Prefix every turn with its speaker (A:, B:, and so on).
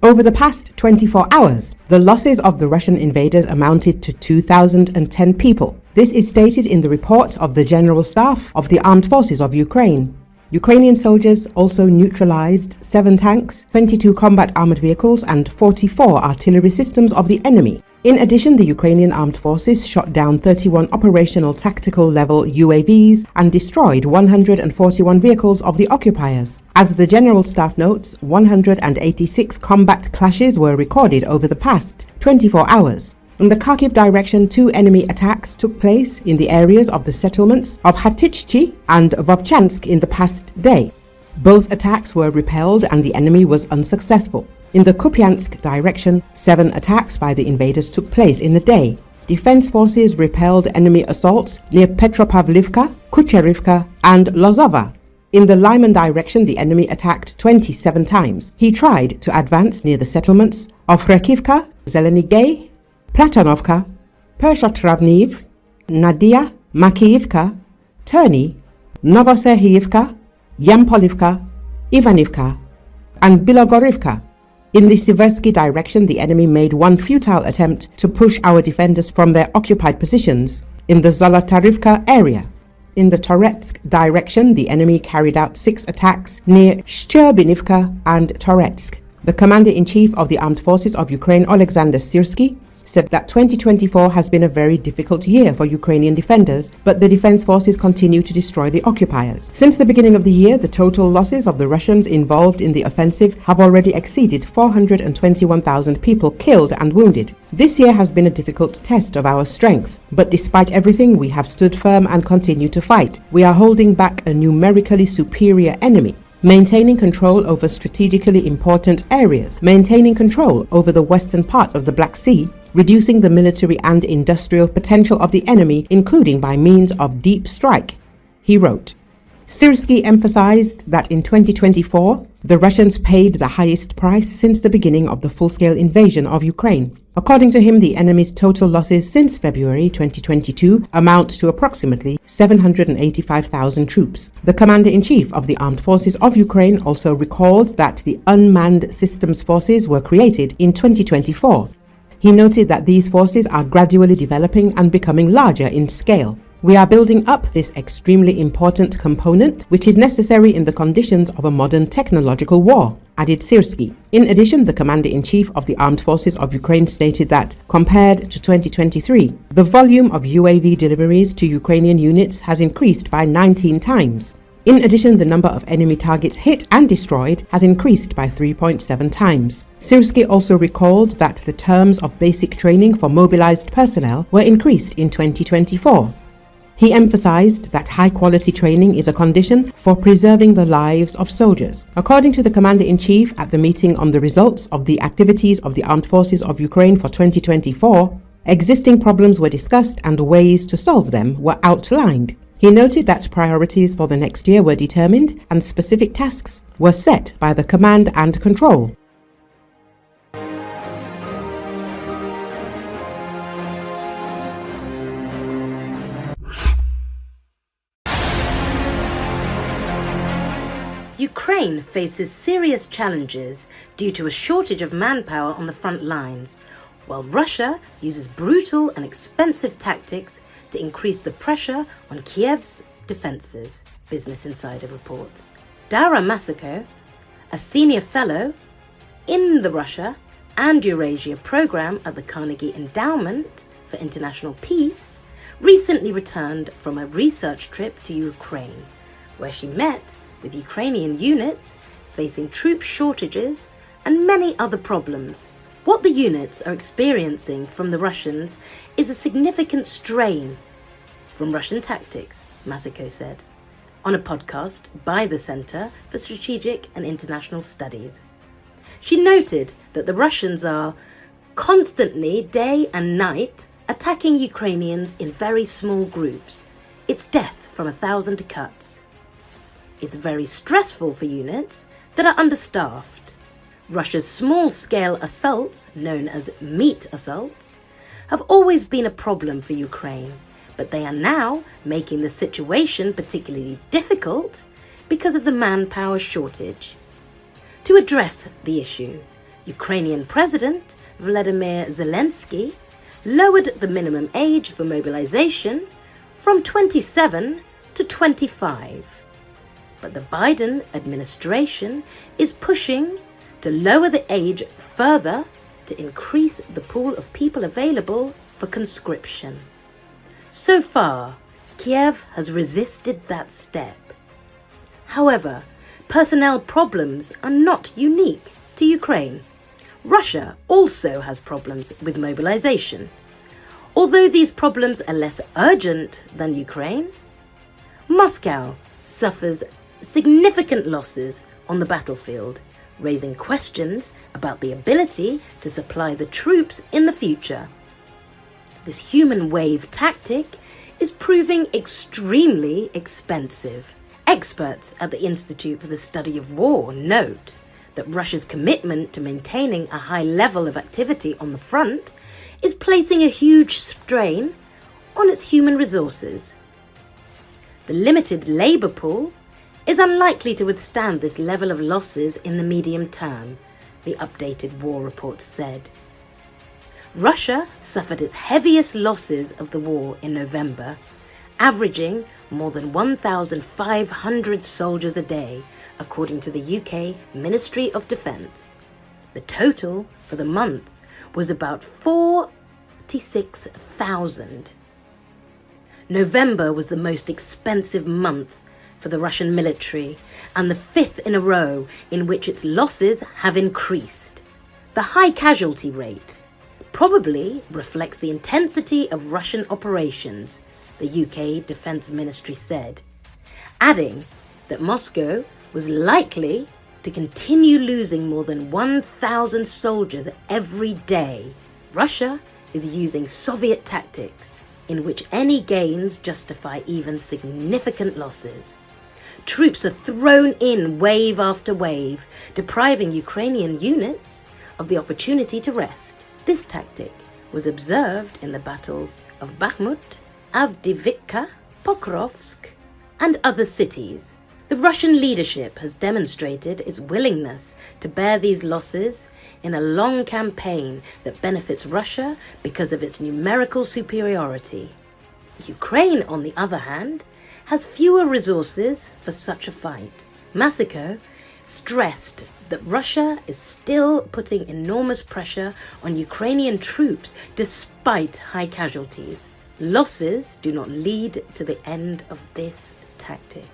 A: Over the past 24 hours, the losses of the Russian invaders amounted to 2,010 people. This is stated in the report of the General Staff of the Armed Forces of Ukraine. Ukrainian soldiers also neutralized 7 tanks, 22 combat armored vehicles and 44 artillery systems of the enemy. In addition, the Ukrainian Armed Forces shot down 31 operational tactical level UAVs and destroyed 141 vehicles of the occupiers. As the General Staff notes, 186 combat clashes were recorded over the past 24 hours. In the Kharkiv direction, 2 enemy attacks took place in the areas of the settlements of Hatishche and Vovchansk in the past day. Both attacks were repelled and the enemy was unsuccessful. In the Kupyansk direction, 7 attacks by the invaders took place in the day. Defense forces repelled enemy assaults near Petropavlivka, Kucherivka and Lozova. In the Lyman direction, the enemy attacked 27 times. He tried to advance near the settlements of Hrekivka, Zelenyy Gay, Platonovka, Pershotravneve, Nadiya, Makiivka, Terny, Novoserhiivka, Yampolivka, Ivanivka, and Bilogorivka. In the Siversky direction, the enemy made one futile attempt to push our defenders from their occupied positions in the Zolotarivka area. In the Toretsk direction, the enemy carried out 6 attacks near Shcherbinivka and Toretsk. The Commander-in-Chief of the Armed Forces of Ukraine, Oleksandr Syrsky, said that 2024 has been a very difficult year for Ukrainian defenders, but the defense forces continue to destroy the occupiers. Since the beginning of the year, the total losses of the Russians involved in the offensive have already exceeded 421,000 people killed and wounded. This year has been a difficult test of our strength, but despite everything, we have stood firm and continue to fight. We are holding back a numerically superior enemy, maintaining control over strategically important areas, maintaining control over the western part of the Black Sea, reducing the military and industrial potential of the enemy, including by means of deep strike, he wrote. Syrsky emphasized that in 2024, the Russians paid the highest price since the beginning of the full-scale invasion of Ukraine. According to him, the enemy's total losses since February 2022 amount to approximately 785,000 troops. The Commander-in-Chief of the Armed Forces of Ukraine also recalled that the unmanned systems forces were created in 2024. He noted that these forces are gradually developing and becoming larger in scale. We are building up this extremely important component, which is necessary in the conditions of a modern technological war, added Syrsky. In addition, the Commander-in-Chief of the Armed Forces of Ukraine stated that, compared to 2023, the volume of UAV deliveries to Ukrainian units has increased by 19 times. In addition, the number of enemy targets hit and destroyed has increased by 3.7 times. Syrsky also recalled that the terms of basic training for mobilized personnel were increased in 2024. He emphasized that high-quality training is a condition for preserving the lives of soldiers. According to the Commander-in-Chief at the meeting on the results of the activities of the Armed Forces of Ukraine for 2024, existing problems were discussed and ways to solve them were outlined. He noted that priorities for the next year were determined and specific tasks were set by the command and control.
B: Ukraine faces serious challenges due to a shortage of manpower on the front lines, while Russia uses brutal and expensive tactics to increase the pressure on Kiev's defences, Business Insider reports. Dara Masako, a senior fellow in the Russia and Eurasia program at the Carnegie Endowment for International Peace, recently returned from a research trip to Ukraine, where she met with Ukrainian units facing troop shortages and many other problems. What the units are experiencing from the Russians is a significant strain from Russian tactics, Masako said, on a podcast by the Center for Strategic and International Studies. She noted that the Russians are constantly, day and night, attacking Ukrainians in very small groups. It's death from 1,000 cuts. It's very stressful for units that are understaffed. Russia's small-scale assaults, known as meat assaults, have always been a problem for Ukraine, but they are now making the situation particularly difficult because of the manpower shortage. To address the issue, Ukrainian President Volodymyr Zelensky lowered the minimum age for mobilization from 27 to 25. But the Biden administration is pushing to lower the age further to increase the pool of people available for conscription. So far, Kiev has resisted that step. However, personnel problems are not unique to Ukraine. Russia also has problems with mobilization. Although these problems are less urgent than Ukraine, Moscow suffers significant losses on the battlefield, raising questions about the ability to supply the troops in the future. This human wave tactic is proving extremely expensive. Experts at the Institute for the Study of War note that Russia's commitment to maintaining a high level of activity on the front is placing a huge strain on its human resources. The limited labour pool is unlikely to withstand this level of losses in the medium term, the updated war report said. Russia suffered its heaviest losses of the war in November, averaging more than 1,500 soldiers a day, according to the UK Ministry of Defence. The total for the month was about 46,000. November was the most expensive month for the Russian military and the fifth in a row in which its losses have increased. The high casualty rate probably reflects the intensity of Russian operations, the UK Defence Ministry said, adding that Moscow was likely to continue losing more than 1,000 soldiers every day. Russia is using Soviet tactics in which any gains justify even significant losses. Troops are thrown in wave after wave, depriving Ukrainian units of the opportunity to rest. This tactic was observed in the battles of Bakhmut, Avdiivka, Pokrovsk, and other cities. The Russian leadership has demonstrated its willingness to bear these losses in a long campaign that benefits Russia because of its numerical superiority. Ukraine, on the other hand, has fewer resources for such a fight. Moscow stressed that Russia is still putting enormous pressure on Ukrainian troops despite high casualties. Losses do not lead to the end of this tactic.